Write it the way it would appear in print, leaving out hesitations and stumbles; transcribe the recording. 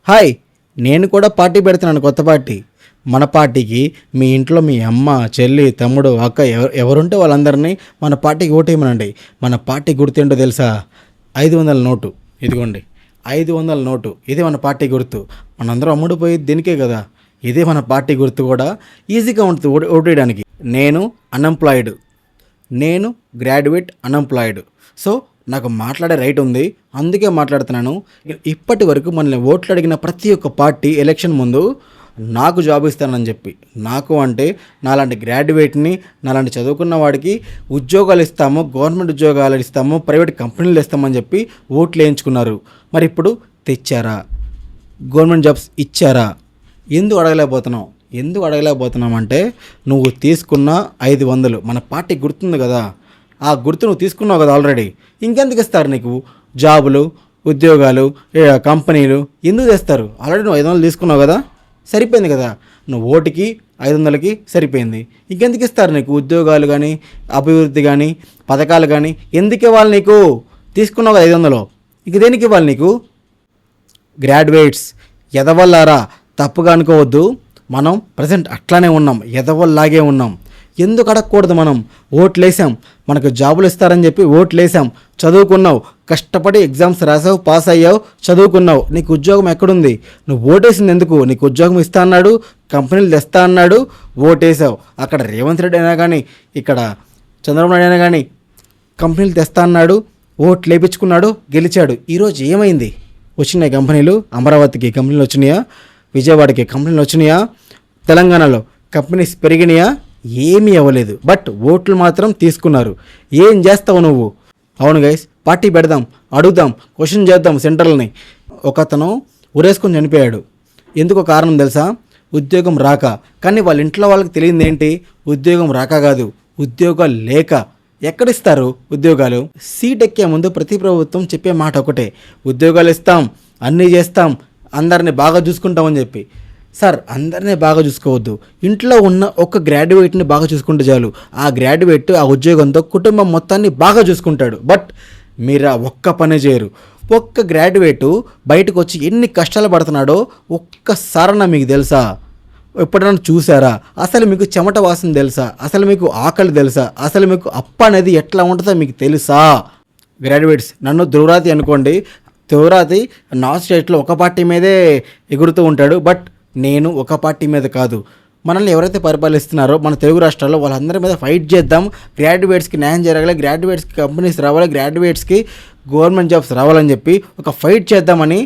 Hi, నేను కూడా party పెడుతున్నాను, కొత్త పార్టీ. మన పార్టీకి మీ ఇంట్లో మీ అమ్మ, చెల్లి, తమ్ముడు, అక్క ఎవరుంటే వాళ్ళందరినీ మన పార్టీకి ఓటేయమనండి. మన పార్టీ గుర్తేంటో తెలుసా? 500 నోటు. ఇదిగోండి 500 నోటు. ఇదే మన పార్టీ గుర్తు. మనందరం అమ్ముడుపోయేది దీనికే కదా. ఇదే మన పార్టీ గుర్తు కూడా. ఈజీగా ఉంటుంది ఓటేయడానికి. నేను అన్ఎంప్లాయిడ్, నేను గ్రాడ్యుయేట్ అన్ఎంప్లాయిడ్. సో నాకు మాట్లాడే రైట్ ఉంది, అందుకే మాట్లాడుతున్నాను. ఇప్పటి వరకు మనల్ని ఓట్లు అడిగిన ప్రతి ఒక్క పార్టీ ఎలక్షన్ ముందు నాకు జాబ్ ఇస్తానని చెప్పి, నాకు అంటే నాలాంటి గ్రాడ్యుయేట్ని, నాలాంటి చదువుకున్న వాడికి ఉద్యోగాలు ఇస్తాము, గవర్నమెంట్ ఉద్యోగాలు ఇస్తాము, ప్రైవేట్ కంపెనీలు ఇస్తామని చెప్పి ఓట్లు వేయించుకున్నారు. మరి ఇప్పుడు తెచ్చారా? గవర్నమెంట్ జాబ్స్ ఇచ్చారా? ఎందుకు అడగలేకపోతున్నాం అంటే, నువ్వు తీసుకున్న 500 మన పార్టీ గుర్తుంది కదా, ఆ గుర్తు నువ్వు తీసుకున్నావు కదా ఆల్రెడీ. ఇంకెందుకు ఇస్తారు నీకు జాబులు, ఉద్యోగాలు, కంపెనీలు? ఎందుకు తెస్తారు? ఆల్రెడీ నువ్వు 500 తీసుకున్నావు కదా, సరిపోయింది కదా. నువ్వు ఓటుకి 500కి సరిపోయింది. ఇంకెందుకు ఇస్తారు నీకు ఉద్యోగాలు కానీ, అభివృద్ధి కానీ, పథకాలు కానీ? ఎందుకు ఇవ్వాలి నీకు? తీసుకున్నావు కదా 500, ఇంక దేనికి ఇవ్వాలి నీకు? గ్రాడ్యుయేట్స్, ఎదవల్లారా, తప్పుగా అనుకోవద్దు. మనం ప్రజెంట్ అట్లానే ఉన్నాం, ఎదవల్లాగే ఉన్నాం. ఎందుకు అడగకూడదు? మనం ఓట్లేసాం, మనకు జాబులు ఇస్తారని చెప్పి ఓట్లేసాం, చదువుకున్నావు, కష్టపడి ఎగ్జామ్స్ రాసావు, పాస్ అయ్యావు, చదువుకున్నావు. నీకు ఉద్యోగం ఎక్కడుంది? నువ్వు ఓటేసింది ఎందుకు? నీకు ఉద్యోగం ఇస్తా అన్నాడు, కంపెనీలు తెస్తా అన్నాడు, ఓటేసావు. అక్కడ రేవంత్ రెడ్డి అయినా కానీ, ఇక్కడ చంద్రబాబు నాయుడు అయినా కానీ కంపెనీలు తెస్తా అన్నాడు, ఓట్లు లేపించుకున్నాడు, గెలిచాడు. ఈరోజు ఏమైంది? వచ్చినాయి కంపెనీలు? అమరావతికి కంపెనీలు వచ్చినాయా? విజయవాడకి కంపెనీలు వచ్చినాయా? తెలంగాణలో కంపెనీస్ పెరిగినాయా? ఏమీ అవ్వలేదు. బట్ ఓట్లు మాత్రం తీసుకున్నారు. ఏం చేస్తావు నువ్వు? అవును గైస్, పార్టీ పెడదాం, అడుగుదాం, క్వశ్చన్ చేద్దాం సెంటర్లని. ఒకతను ఉరేసుకొని చనిపోయాడు. ఎందుకో కారణం తెలుసా? ఉద్యోగం రాక. కానీ వాళ్ళ ఇంట్లో వాళ్ళకి తెలియదు ఏంటి? ఉద్యోగం రాక కాదు, ఉద్యోగాలు లేక. ఎక్కడిస్తారు ఉద్యోగాలు? సీట్ ఎక్కే ముందు ప్రతి ప్రభుత్వం చెప్పే మాట ఒకటే, ఉద్యోగాలు ఇస్తాం, అన్నీ చేస్తాం, అందరినీ బాగా చూసుకుంటామని చెప్పి. సార్, అందరినీ బాగా చూసుకోవద్దు. ఇంట్లో ఉన్న ఒక గ్రాడ్యుయేట్ని బాగా చూసుకుంటే చాలు. ఆ గ్రాడ్యుయేట్ ఆ ఉద్యోగంతో కుటుంబం మొత్తాన్ని బాగా చూసుకుంటాడు. బట్ మీరు ఆ ఒక్క పని చేయరు. ఒక్క గ్రాడ్యుయేటు బయటకు వచ్చి ఎన్ని కష్టాలు పడుతున్నాడో ఒక్కసారన్నా మీకు తెలుసా? ఎప్పుడైనా చూసారా? అసలు మీకు చెమట వాసన తెలుసా? అసలు మీకు ఆకలి తెలుసా? అసలు మీకు అప్ప అనేది ఎట్లా ఉంటుందో మీకు తెలుసా? గ్రాడ్యుయేట్స్, నన్ను ధ్రువరాతి అనుకోండి. ధ్రువరాతి నార్త్ స్టేట్లో ఒక పార్టీ మీదే ఎగురుతూ ఉంటాడు. బట్ నేను ఒక పార్టీ మీద కాదు. మనల్ని ఎవరైతే పరిపాలిస్తున్నారో మన తెలుగు రాష్ట్రాల్లో వాళ్ళందరి మీద ఫైట్ చేద్దాం. గ్రాడ్యుయేట్స్కి న్యాయం జరగాలి, గ్రాడ్యుయేట్స్కి కంపెనీస్ రావాలి, గ్రాడ్యుయేట్స్కి గవర్నమెంట్ జాబ్స్ రావాలని చెప్పి ఒక ఫైట్ చేద్దామని